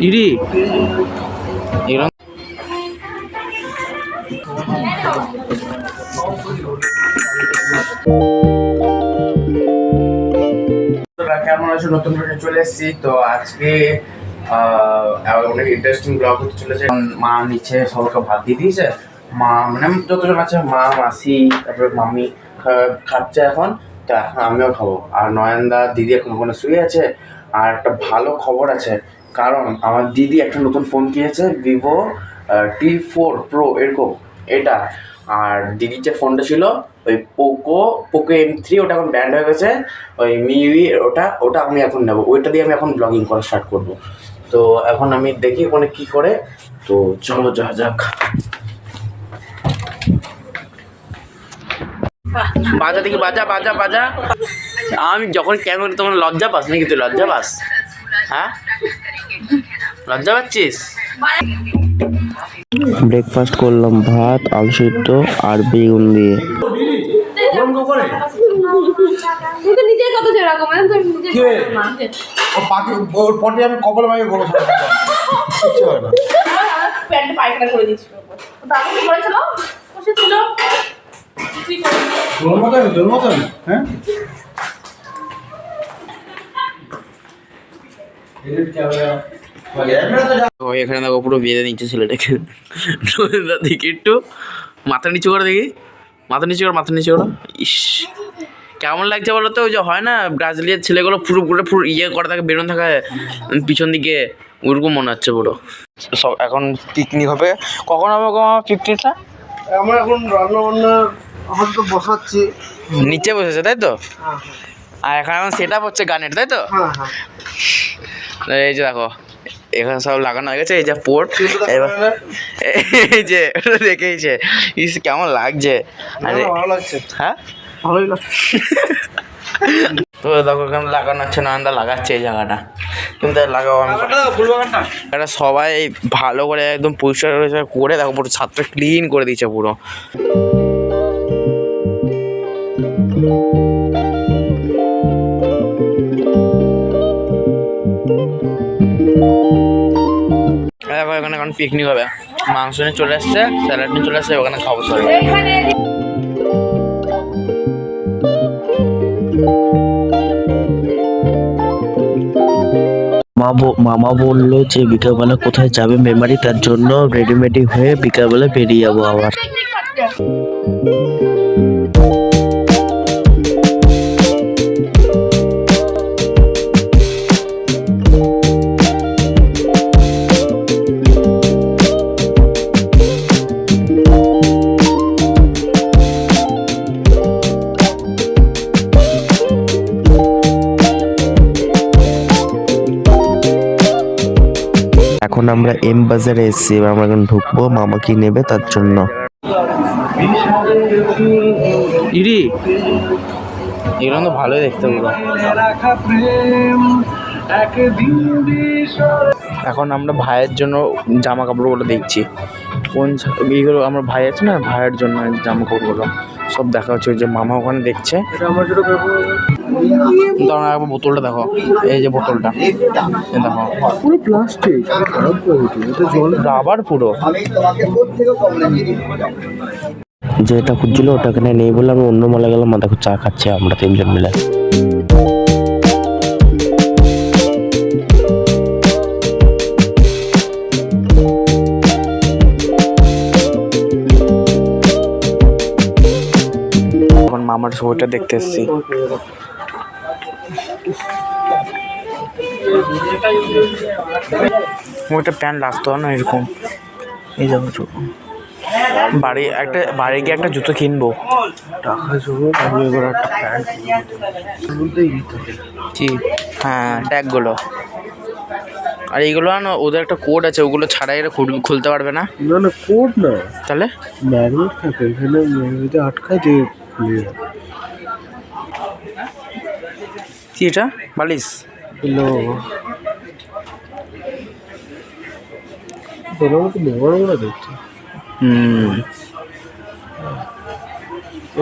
ইরি এরকম কেমন আছো? নতুন ভিডিও চলে এসেছি। তো আজকে অনেক ইন্টারেস্টিং ব্লগ হতে চলেছে। মা নিচে সবাইকে ভাত দিয়ে দিয়েছে। মা মানে যতজন আছে, মা, মাসি, তারপরে মাম্মি খাচ্ছে এখন। তো এখন আমিও খাবো। আর নয়নদা, দিদি এখন ওখানে শুয়ে আছে। আর একটা ভালো খবর আছে, কারণ আমার দিদি একটা নতুন ফোন কিনেছে, ভিভো T4 Pro এরকম এটা। আর দিদির যে ফোনটা ছিল ওই পোকো M3, ওটা এখন ব্যান্ড হয়ে গেছে। ওই মিউই ওটা আমি এখন নেবো, ওইটা দিয়ে আমি এখন ব্লগিং করা স্টার্ট করবো। তো এখন আমি দেখি ওখানে কী করে। তো চলো যা যাক। বাজা দেখি, বাজা বাজা বাজা। আমি যখন কেমন তোমার লজ্জা পাস নাকি? তুই লজ্জা পাস? হ্যাঁ, লজ্জা পাচ্ছিস? ব্রেকফাস্ট করলাম, ভাত, আলু সিদ্ধ আর বেগুন দিয়ে। আমি কপালে মাকে বলে পায়খানা করে দিচ্ছিল। হ্যাঁ এখানে দেখো পুরো বেঁধে নিচ্ছে ছেলেটাকে। দেখি একটু মাথা নিচু করে, দেখি মাথা নিচু করো, মাথা নিচু করো। ইস কেমন লাগছে বলো তো? ওই যে হয় না ব্রাজিলিয়ার ছেলেগুলো পুরো ইয়ে করে থাকে, বেরোন থাকে পিছন দিকে, ওরকম মনে হচ্ছে পুরো। সব এখন পিকনিক হবে। কখন হবে পিকনিকটা? আমরা এখন রান্না বান্না হয়তো বসাচ্ছি। নিচে বসেছে তাই তো? আর এখন সেটা হচ্ছে গানের, তাই তো? এই যে দেখো এখানে সব লাগানো হয়ে গেছে। এই যে পোর্ট, এবার এই যে দেখেইছে। ইস কেমন লাগছে! আরে ভালো লাগছে। হ্যাঁ, ভালোই লাগছে। তো দেখো এখানে লাগানো হচ্ছে, নয়নদা লাগাচ্ছে এই জায়গাটা। কিন্তু লাগাও আমি এটা সবাই ভালো করে একদম পরিষ্কার করে দেখো, পুরো ছাদটা ক্লিন করে দিয়েছে পুরো। দেখো এখানে এখন পিকনিক হবে। মাংস নিয়ে চলে আসছে, স্যালাড নিয়ে চলে আসছে, ওখানে খাবো সবাই। মামা বললো যে বিকালবেলা কোথায় যাবে মেমারি, তার জন্য রেডিমেডি হয়ে বিকালবেলা বেরিয়ে যাবো আবার। এখন আমরা এম বাজারে এসেছি, এবার আমরা এখন ঢুকবো, মামা কি নেবে তার জন্য। ইরি এগুলো তো ভালোই দেখতে পুরো। এখন আমরা ভাইয়ের জন্য জামা কাপড়গুলো দেখছি, কোন এইগুলো আমার ভাই আছে না, ভাইয়ের জন্য জামা কাপড়গুলো সব দেখা হচ্ছে। ওই যে মামা ওখানে দেখছে। দাঁড়া একবার বোতলটা দেখো, এই যে বোতলটা দেখো, পুরো প্লাস্টিক, রাবার পুরো। যেটা খুঁজছিল ওটা এখানে নেই বলে আমি অন্য মালা গেলাম, দেখো চা খাচ্ছি আমরা তিনজন মিলে। এখন মামার ছবিটা দেখতে এসেছি। ওইটা প্যান্ট লাগতো না এরকম। এই যাবো বাড়ি গিয়ে একটা জুতো কিনবো। টাকা জমো, আমি এবার একটা প্যান্ট কি? হ্যাঁ, ট্যাগগুলো। আর এইগুলো না, ওদের একটা কোড আছে, ওগুলো ছাড়াই এরা খুলতে পারবে না। না না, কোড না, তাহলে ম্যাগনেট থাকে এখানে, ম্যাগনেটে আটকায় দিয়ে খুলে যায়। কি এটা? বালিশ? দেখছি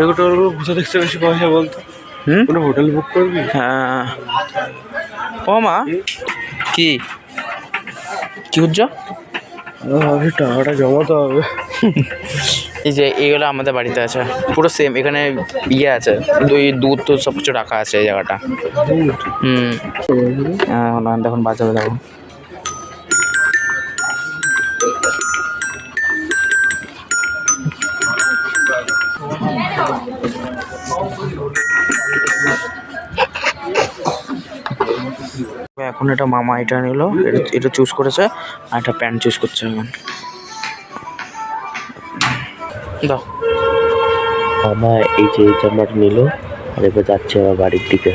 এগুলো ঘুষে দেখতে বেশি পয়সা বলতো। হোটেল বুক করবি? হ্যাঁ, ও মা কি কি হচ্ছে? আরে টাকাটা জমাতে হবে। এই যে এইগুলো আমাদের বাড়িতে আছে পুরো সেম। এখানে ইয়ে আছে, দুধ তো সব কিছু রাখা আছে এই জায়গাটা। হ্যাঁ দেখুন বাজাবে দেখুন। এখন এটা মামা এটা নিল, এটা চুজ করেছে আর একটা প্যান্ট চুজ করছে এখন। দাও মামা এই যে এই জামাটা নিল আর এবার যাচ্ছে আমার বাড়ির দিকে।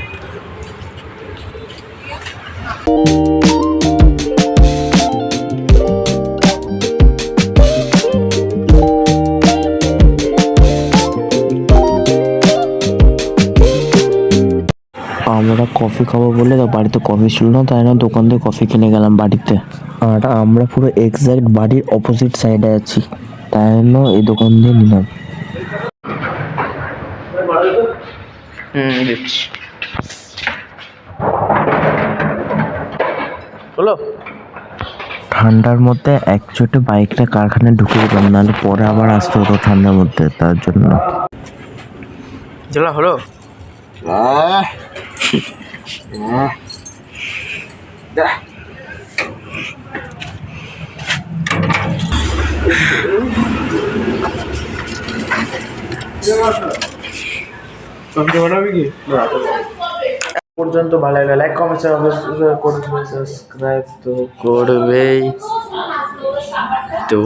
আমরা কফি খাবো বলে তো বাড়িতে কফি ছিল না, তাই না দোকান থেকে কফি কিনে গেলাম বাড়িতে। আর আমরা পুরো এক্স্যাক্ট বাড়ির অপোজিট সাইডে আছি, তাই জন্য এই দোকান দিয়ে নিলাম। দিচ্ছি। হলো ঠান্ডার মধ্যে এক চোটে বাইকটা কারখানায় ঢুকে দিলাম, নাহলে পরে আবার আসতে হতো ঠান্ডার মধ্যে, তার জন্য। জেলা হলো পর্যন্ত ভালো লাগলে লাইক কমেন্ট করবে, সাবস্ক্রাইব তো করবেই। তো